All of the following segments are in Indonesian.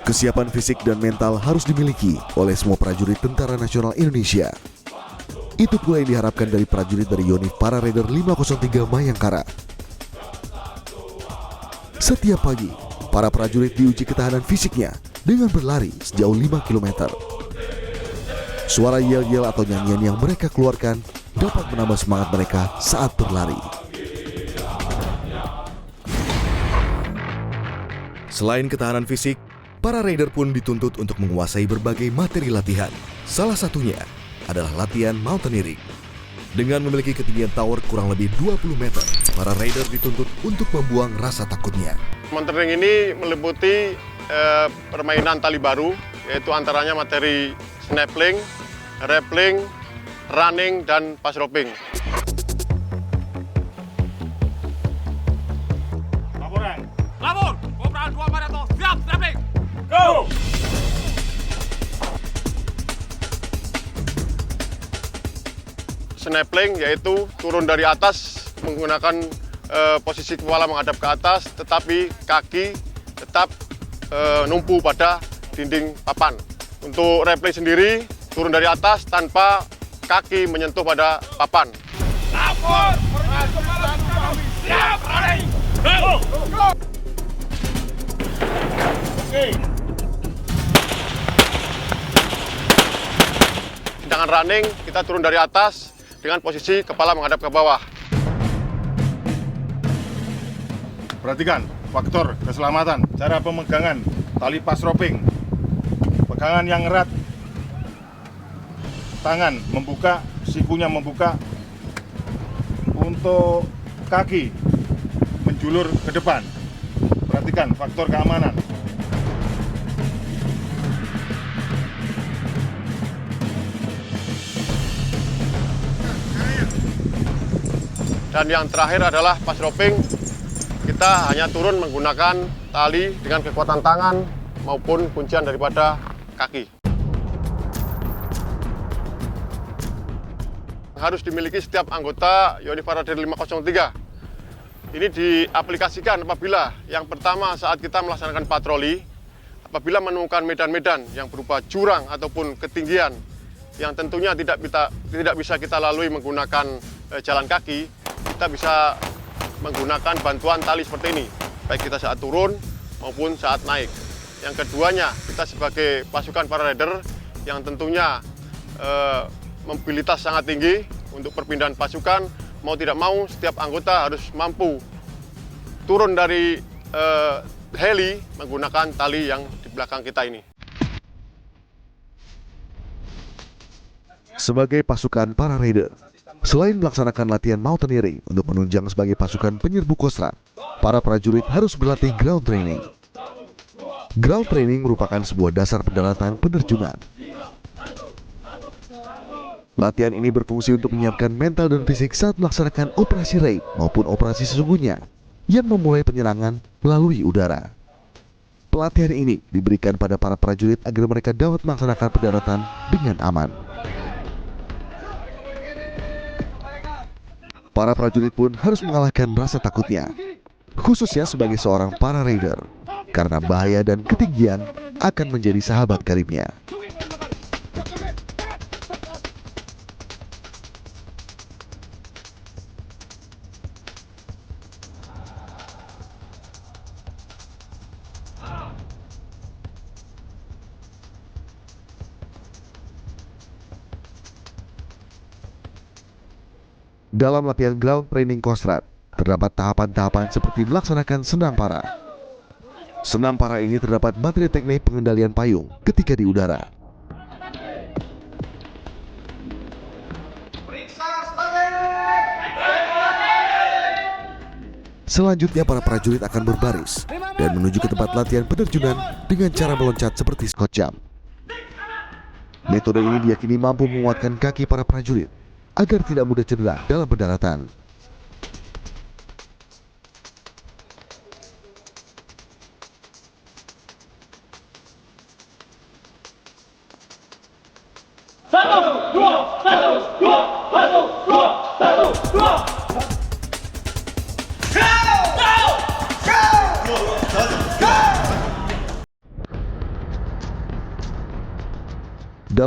Kesiapan fisik dan mental harus dimiliki oleh semua prajurit Tentara Nasional Indonesia. Itu pula yang diharapkan dari prajurit dari Yonif Para Raider 503 Mayangkara. Setiap pagi, para prajurit diuji ketahanan fisiknya dengan berlari sejauh 5 km. Suara yel-yel atau nyanyian yang mereka keluarkan dapat menambah semangat mereka saat berlari. Selain ketahanan fisik, para raider pun dituntut untuk menguasai berbagai materi latihan. Salah satunya adalah latihan mountaineering. Dengan memiliki ketinggian tower kurang lebih 20 meter, para raider dituntut untuk membuang rasa takutnya. Mountaineering ini meliputi permainan tali baru, yaitu antaranya materi snapping, rappelling, running, dan pass roping. Laporan. Lapor, Kopral 2 Parato, siap, snapping. Go! Snapping yaitu turun dari atas menggunakan posisi kepala menghadap ke atas, tetapi kaki tetap numpu pada dinding papan. Untuk rappelling sendiri, turun dari atas tanpa kaki menyentuh pada papan. Lapor, Kopral 2 Parato, siap, running. Go! Oke. Sedangkan running, kita turun dari atas dengan posisi kepala menghadap ke bawah. Perhatikan faktor keselamatan, cara pemegangan tali pas roping. Pegangan yang erat, tangan membuka, sikunya membuka. Untuk kaki menjulur ke depan. Perhatikan faktor keamanan. Dan yang terakhir adalah pas roping. Kita hanya turun menggunakan tali dengan kekuatan tangan maupun kuncian daripada kaki. Harus dimiliki setiap anggota Yonif Para Raider 503. Ini diaplikasikan apabila yang pertama saat kita melaksanakan patroli, apabila menemukan medan-medan yang berupa jurang ataupun ketinggian yang tentunya tidak bisa kita lalui menggunakan jalan kaki, kita bisa menggunakan bantuan tali seperti ini, baik kita saat turun maupun saat naik. Yang keduanya, kita sebagai pasukan para raider yang tentunya mobilitas sangat tinggi untuk perpindahan pasukan, mau tidak mau setiap anggota harus mampu turun dari heli menggunakan tali yang di belakang kita ini. Sebagai pasukan para raider, selain melaksanakan latihan mountaineering untuk menunjang sebagai pasukan penyerbu Kostrad, para prajurit harus berlatih ground training. Ground training merupakan sebuah dasar pendaratan penerjunan. Latihan ini berfungsi untuk menyiapkan mental dan fisik saat melaksanakan operasi raid maupun operasi sesungguhnya yang memulai penyerangan melalui udara. Pelatihan ini diberikan pada para prajurit agar mereka dapat melaksanakan pendaratan dengan aman. Para prajurit pun harus mengalahkan rasa takutnya, khususnya sebagai seorang para raider, karena bahaya dan ketinggian akan menjadi sahabat karibnya. Dalam latihan ground training Kostrad, terdapat tahapan-tahapan seperti melaksanakan senam para. Senam para ini terdapat materi teknik pengendalian payung ketika di udara. Selanjutnya para prajurit akan berbaris dan menuju ke tempat latihan penerjunan dengan cara meloncat seperti Scott jump. Metode ini diyakini mampu menguatkan kaki para prajurit agar tidak mudah cedera dalam pendaratan.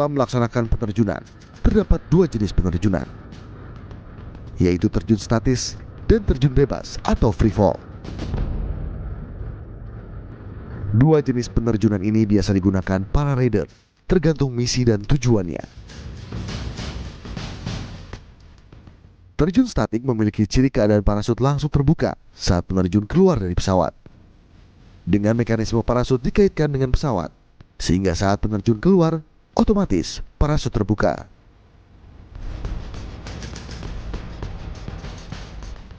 Dalam melaksanakan penerjunan, terdapat dua jenis penerjunan, yaitu terjun statis dan terjun bebas atau free fall. Dua jenis penerjunan ini biasa digunakan para raider, tergantung misi dan tujuannya. Terjun statik memiliki ciri keadaan parasut langsung terbuka saat penerjun keluar dari pesawat. Dengan mekanisme parasut dikaitkan dengan pesawat, sehingga saat penerjun keluar, otomatis parasut terbuka.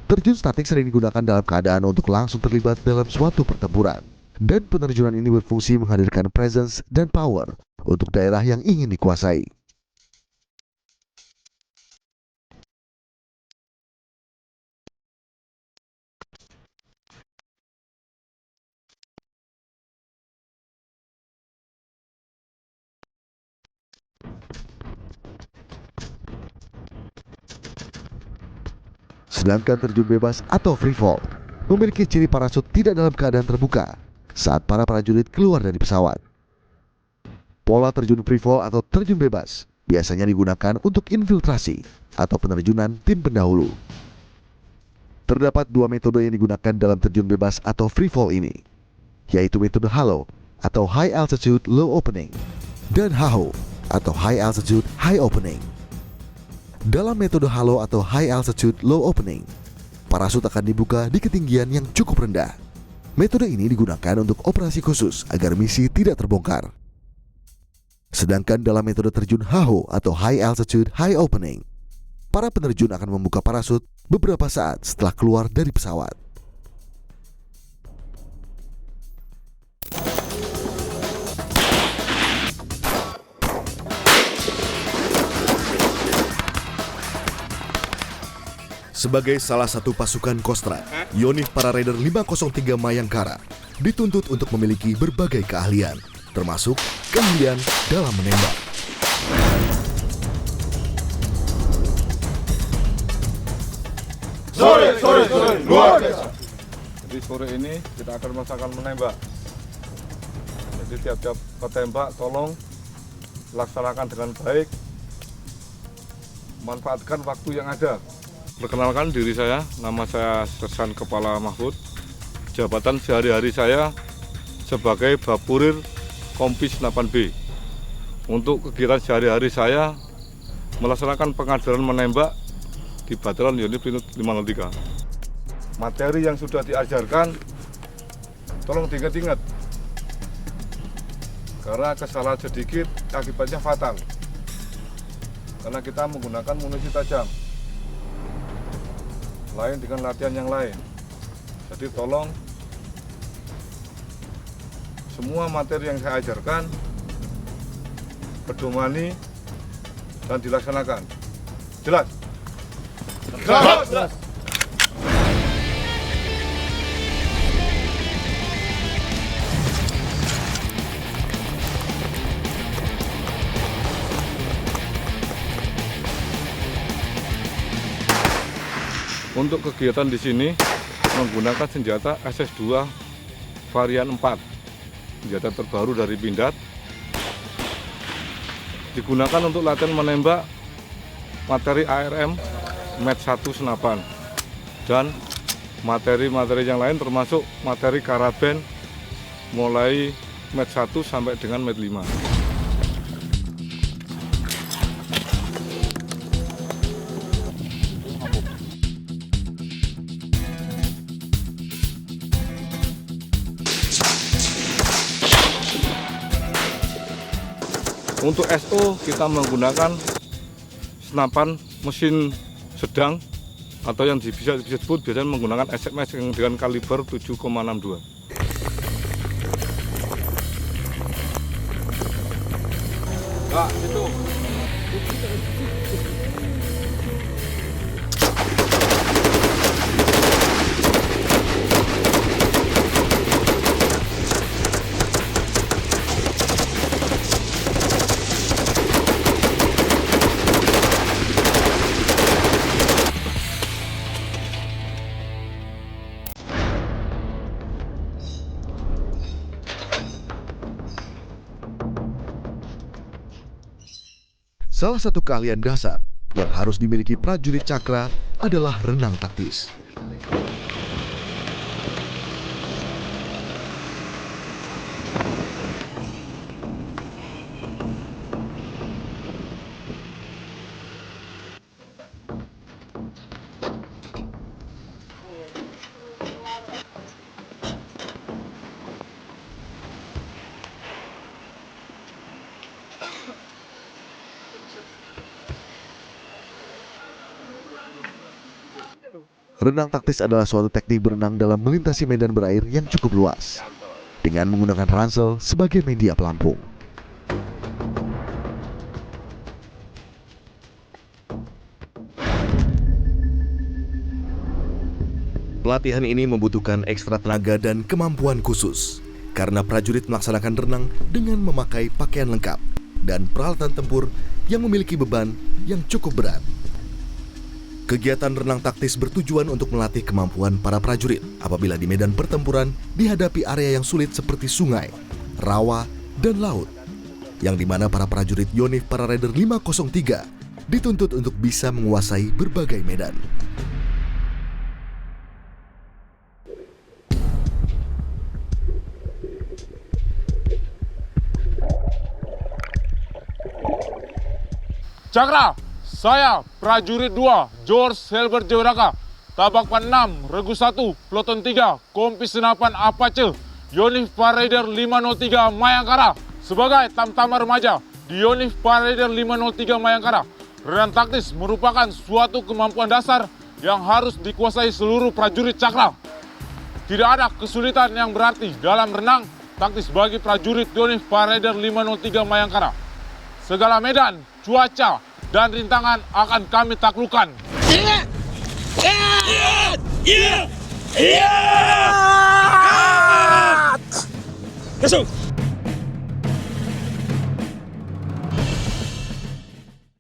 Terjun statik sering digunakan dalam keadaan untuk langsung terlibat dalam suatu pertempuran. Dan penerjunan ini berfungsi menghadirkan presence dan power untuk daerah yang ingin dikuasai. Sedangkan terjun bebas atau free fall memiliki ciri parasut tidak dalam keadaan terbuka saat para prajurit keluar dari pesawat. Pola terjun free fall atau terjun bebas biasanya digunakan untuk infiltrasi atau penerjunan tim pendahulu. Terdapat dua metode yang digunakan dalam terjun bebas atau free fall ini, yaitu metode HALO atau High Altitude Low Opening dan HAHO atau High Altitude High Opening. Dalam metode HALO atau High Altitude Low Opening, parasut akan dibuka di ketinggian yang cukup rendah. Metode ini digunakan untuk operasi khusus agar misi tidak terbongkar. Sedangkan dalam metode terjun HAHO atau High Altitude High Opening, para penerjun akan membuka parasut beberapa saat setelah keluar dari pesawat. Sebagai salah satu pasukan Kostrad, Yonif Para Raider 503 Mayangkara dituntut untuk memiliki berbagai keahlian, termasuk keahlian dalam menembak. Sore, luar biasa. Jadi sore ini kita akan melaksanakan menembak. Jadi tiap-tiap petembak tolong laksanakan dengan baik, manfaatkan waktu yang ada. Perkenalkan diri saya, nama saya Sersan Kepala Mahfud. Jabatan sehari-hari saya sebagai Bapurir Kompis 8B. Untuk kegiatan sehari-hari saya melaksanakan pengajaran menembak di Batalion Yonif 503. Materi yang sudah diajarkan tolong diingat-ingat, karena kesalahan sedikit akibatnya fatal, karena kita menggunakan munisi tajam lain dengan latihan yang lain. Jadi tolong semua materi yang saya ajarkan pedomani dan dilaksanakan. Jelas? Jelas. Untuk kegiatan di sini menggunakan senjata SS2 varian 4, senjata terbaru dari Pindad. Digunakan untuk latihan menembak materi ARM MET 1 senapan dan materi-materi yang lain termasuk materi karaben mulai MET 1 sampai dengan MET 5. Untuk SO kita menggunakan senapan mesin sedang atau yang bisa disebut biasanya menggunakan SMS yang dengan kaliber 7,62. Nah, itu. Salah satu keahlian dasar yang harus dimiliki prajurit Cakra adalah renang taktis. Renang taktis adalah suatu teknik berenang dalam melintasi medan berair yang cukup luas, dengan menggunakan ransel sebagai media pelampung. Pelatihan ini membutuhkan ekstra tenaga dan kemampuan khusus, karena prajurit melaksanakan renang dengan memakai pakaian lengkap dan peralatan tempur yang memiliki beban yang cukup berat. Kegiatan renang taktis bertujuan untuk melatih kemampuan para prajurit apabila di medan pertempuran dihadapi area yang sulit seperti sungai, rawa, dan laut, yang dimana para prajurit Yonif Pararaider 503 dituntut untuk bisa menguasai berbagai medan. Cakra, saya prajurit 2 George Helbert Jewraka, Tabak 6, Regu 1, Ploton 3, Kompis Senapan Apache, Yonif Paraider 503 Mayangkara, sebagai tamtama remaja di Yonif Paraider 503 Mayangkara. Renang taktis merupakan suatu kemampuan dasar yang harus dikuasai seluruh prajurit Cakra. Tidak ada kesulitan yang berarti dalam renang taktis bagi prajurit Yonif Paraider 503 Mayangkara. Segala medan, cuaca, dan rintangan akan kami taklukkan. Masuk.